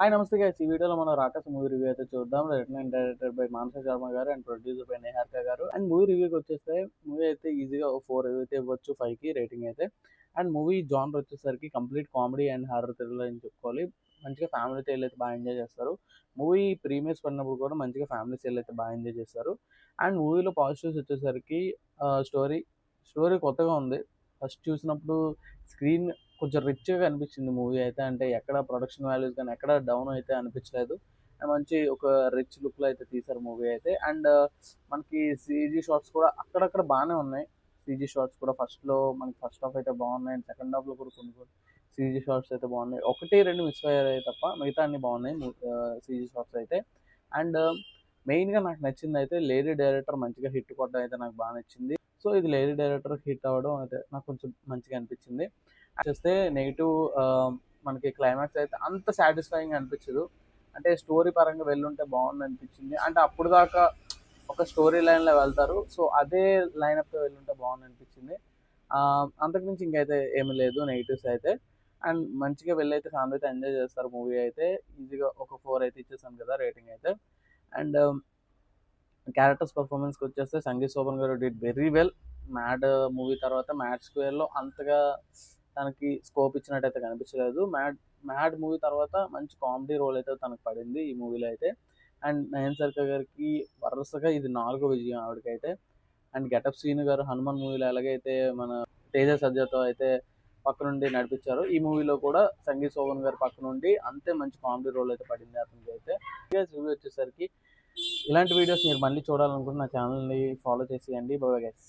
Hi నమస్తే guys. ఈ వీడియోలో మనం 'రాక్షస్' మూవీ రివ్యూ అయితే చూద్దాం. రిటన్ అండ్ డైరెక్టెడ్ బై మానస శర్మ గారు అండ్ ప్రొడ్యూసర్ బై నిహారిక గారు. అండ్ మూవీ రివ్యూకి వచ్చేస్తే మూవీ అయితే ఈజీగా 4 అయితే ఇవ్వచ్చు 5కి రేటింగ్ అయితే. అండ్ మూవీ జానర్ వచ్చేసరికి complete comedy and horror thriller అని చెప్పుకోవాలి. మంచిగా ఫ్యామిలీతో వెళ్ళైతే బాగా ఎంజాయ్ చేస్తారు. మూవీ ప్రీమియర్స్ పడినప్పుడు కూడా మంచిగా ఫ్యామిలీస్ వెళ్ళైతే బాగా ఎంజాయ్ చేస్తారు. అండ్ మూవీలో పాజిటివ్స్ వచ్చేసరికి స్టోరీ స్టోరీ కొత్తగా ఉంది. ఫస్ట్ చూసినప్పుడు స్క్రీన్ కొంచెం రిచ్‌గా అనిపించింది మూవీ అయితే. అంటే ఎక్కడ ప్రొడక్షన్ వాల్యూస్ గాని ఎక్కడ డౌన్ అయితే అనిపించలేదు. అండ్ మంచి ఒక రిచ్ లుక్‌లో అయితే తీశారు మూవీ అయితే. అండ్ మనకి సీజీ షాట్స్ కూడా అక్కడక్కడ బానే ఉన్నాయి. సీజీ షాట్స్ కూడా మనకి ఫస్ట్ హాఫ్ అయితే బాగున్నాయి. అండ్ సెకండ్ హాఫ్‌లో కూడా కొన్ని కొన్ని సీజీ షాట్స్ అయితే బాగున్నాయి. 1, 2 మిస్ అయ్యాయి తప్ప మిగతా అన్నీ బాగున్నాయి. సీజీ షాట్స్ అయితే. అండ్ మెయిన్‌గా నాకు నచ్చిందయితే లేడీ డైరెక్టర్ మంచిగా హిట్ కొట్టడం అయితే నాకు బాగా నచ్చింది. సో, ఇది లేడీ డైరెక్టర్ హిట్ అవ్వడం అయితే నాకు కొంచెం మంచిగా అనిపించింది. చూస్తే నెగెటివ్ మనకి క్లైమాక్స్ అయితే అంత సాటిస్ఫైయింగ్ అనిపించదు. అంటే స్టోరీ పరంగా వెళ్ళుంటే బాగుందనిపించింది. అంటే అప్పటిదాకా ఒక స్టోరీ లైన్‌లో వెళ్తారు. సో, అదే లైనప్‌తో వెళ్ళుంటే బాగుందనిపించింది. అంతకు మించి ఇంకైతే ఏమి లేదు నెగెటివ్స్ అయితే. అండ్ మంచిగా వెళ్ళైతే ఫ్యామిలీతో ఎంజాయ్ చేస్తారు మూవీ అయితే. ఈజీగా ఒక 4 అయితే ఇచ్చేసాను కదా రేటింగ్ అయితే. అండ్ క్యారెక్టర్స్ పర్ఫార్మెన్స్‌కొచ్చేస్తే సంగీత్ శోభన్ గారు did very well. 'Mad' movie తర్వాత 'మ్యాడ్ స్క్వేర్‌లో' అంతగా తనకి స్కోప్ ఇచ్చినట్టయితే కనిపించలేదు. 'మ్యాడ్' మూవీ తర్వాత మంచి కామెడీ రోల్ అయితే తనకు పడింది ఈ మూవీలో అయితే. అండ్ నయన్ సరిక గారికి వరుసగా ఇది 4గో విజయం ఆవిడకైతే. అండ్ 'గెటప్ శ్రీను' గారు 'హనుమాన్' మూవీలో ఎలాగైతే మన తేజ సజ్జతో అయితే పక్కనుండి నడిపించారో, ఈ మూవీలో కూడా సంగీత్ శోభన్ గారు పక్కనుండి అంతే మంచి కామెడీ రోల్ అయితే పడింది అతనికైతే. రివ్యూ వచ్చేసరికి ఇలాంటి వీడియోస్ మీరు మళ్ళీ చూడాలనుకుంటే నా ఛానల్‌ని ఫాలో చేసేయండి. Bye guys.